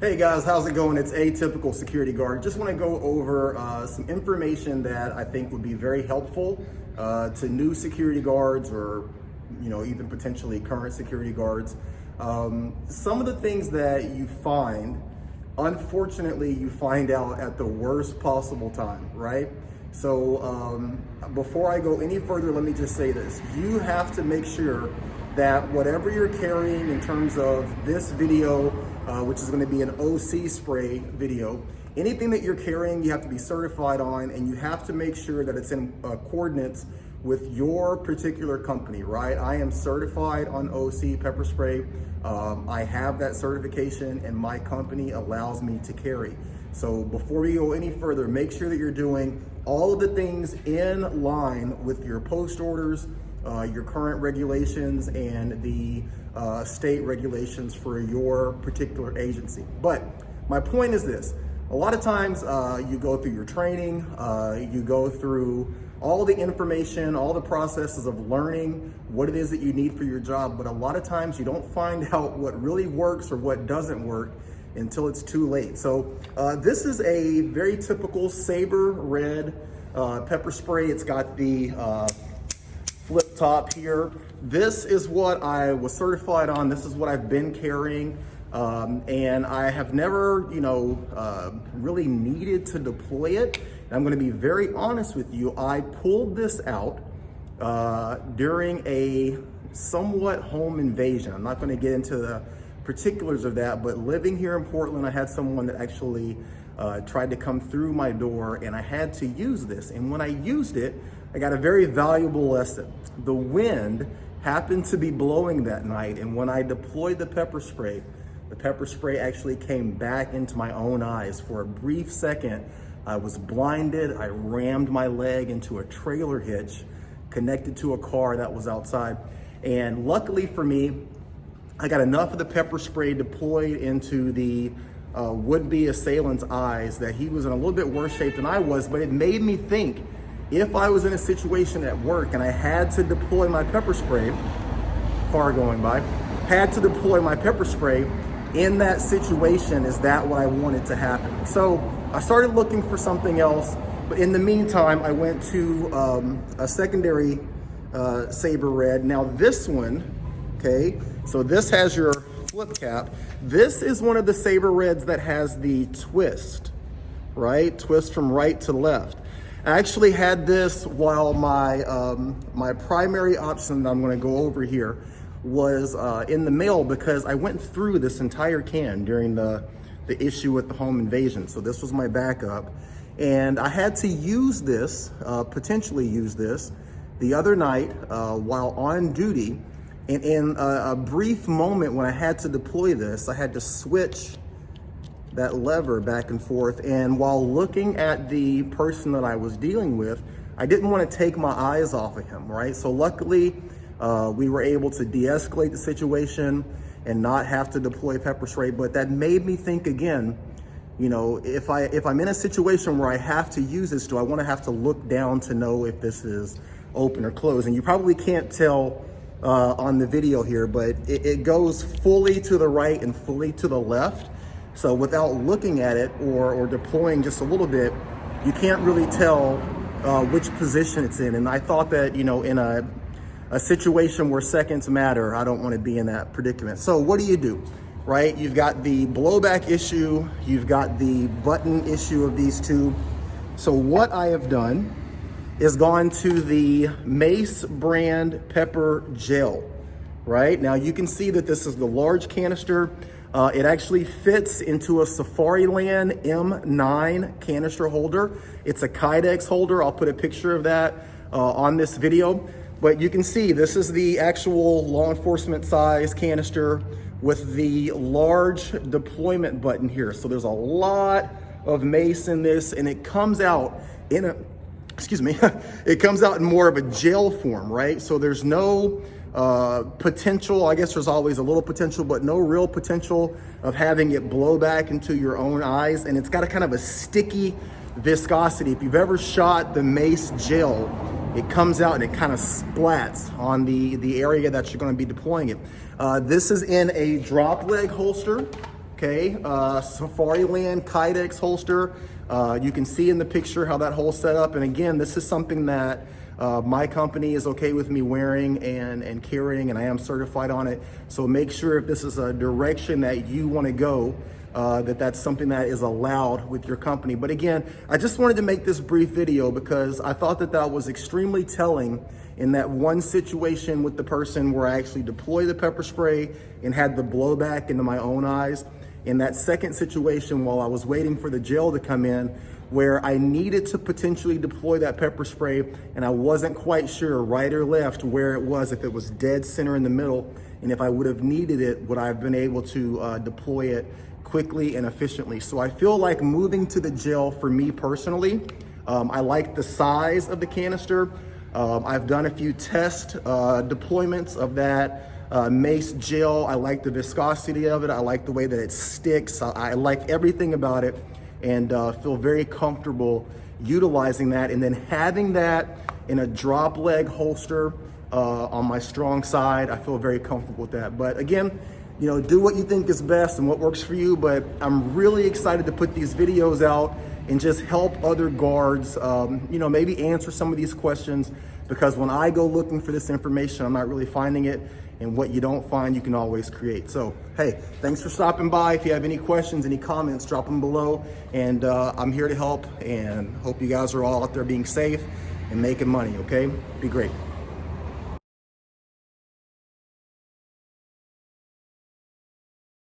Hey guys, how's it going? It's Atypical Security Guard. Just want to go over some information that I think would be very helpful to new security guards or even potentially current security guards. Some of the things that you find, unfortunately, you find out at the worst possible time, right? So before I go any further, let me just say this. You have to make sure that whatever you're carrying in terms of this video, which is going to be an OC spray video, anything that you're carrying, you have to be certified on, and you have to make sure that it's in coordinates with your particular company, right? I am certified on OC pepper spray. I have that certification and my company allows me to carry. So before we go any further, make sure that you're doing all of the things in line with your post orders, your current regulations, and the state regulations for your particular agency. But my point is this: a lot of times you go through your training, you go through all the information, all the processes of learning what it is that you need for your job, but a lot of times you don't find out what really works or what doesn't work until it's too late. So this is a very typical Sabre red pepper spray. It's got the flip top here. This is what I was certified on. This is what I've been carrying. And I have never, really needed to deploy it. And I'm gonna be very honest with you. I pulled this out during a somewhat home invasion. I'm not gonna get into the particulars of that, but living here in Portland, I had someone that actually tried to come through my door, and I had to use this. And when I used it, I got a very valuable lesson. The wind happened to be blowing that night, and when I deployed the pepper spray actually came back into my own eyes. For a brief second, I was blinded. I rammed my leg into a trailer hitch connected to a car that was outside. And luckily for me, I got enough of the pepper spray deployed into the would-be assailant's eyes that he was in a little bit worse shape than I was, but it made me think, if I was in a situation at work and I had to deploy my pepper spray, car going by, had to deploy my pepper spray in that situation, is that what I wanted to happen? So I started looking for something else, but in the meantime, I went to a secondary Sabre red. Now this one, okay, so this has your flip cap. This is one of the Sabre reds that has the twist, right? Twist from right to left. I actually had this while my my primary option that I'm going to go over here was in the mail, because I went through this entire can during the issue with the home invasion. So this was my backup, and I had to use this, potentially use this, the other night while on duty. And in a brief moment when I had to deploy this, I had to switch that lever back and forth. And while looking at the person that I was dealing with, I didn't want to take my eyes off of him, right? So luckily, we were able to de-escalate the situation and not have to deploy pepper spray. But that made me think again, if I'm in a situation where I have to use this, do I want to have to look down to know if this is open or closed? And you probably can't tell on the video here, but it goes fully to the right and fully to the left. So without looking at it or deploying just a little bit, you can't really tell which position it's in. And I thought that, in a situation where seconds matter, I don't want to be in that predicament. So what do? Right? You've got the blowback issue, you've got the button issue of these two. So what I have done is gone to the Mace brand pepper gel, right? Now you can see that this is the large canister. It actually fits into a Safariland M9 canister holder. It's a Kydex holder. I'll put a picture of that on this video. But you can see this is the actual law enforcement size canister with the large deployment button here. So there's a lot of mace in this, and it comes out in a, it comes out in more of a gel form, right? So there's no potential, I guess there's always a little potential, but no real potential of having it blow back into your own eyes. And it's got a kind of a sticky viscosity. If you've ever shot the mace gel, it comes out and it kind of splats on the area that you're going to be deploying it. This is in a drop leg holster. okay? Safariland Kydex holster. You can see in the picture how that hole's set up. And again, this is something that my company is okay with me wearing and carrying, and I am certified on it. So make sure if this is a direction that you want to go, that's something that is allowed with your company. But again, I just wanted to make this brief video because I thought that was extremely telling in that one situation with the person where I actually deployed the pepper spray and had the blowback into my own eyes. In that second situation, while I was waiting for the gel to come in, where I needed to potentially deploy that pepper spray and I wasn't quite sure right or left where it was, if it was dead center in the middle, and if I would have needed it, would I have been able to deploy it quickly and efficiently. So I feel like moving to the gel for me personally, I like the size of the canister. I've done a few test deployments of that Mace gel. I like the viscosity of it. I like the way that it sticks. I like everything about it, and feel very comfortable utilizing that. And then having that in a drop leg holster on my strong side, I feel very comfortable with that. But again, you know, do what you think is best and what works for you. But I'm really excited to put these videos out and just help other guards, you know, maybe answer some of these questions, because when I go looking for this information, I'm not really finding it. And what you don't find, you can always create. So, hey, thanks for stopping by. If you have any questions, any comments, drop them below. And I'm here to help, and hope you guys are all out there being safe and making money, okay? Be great.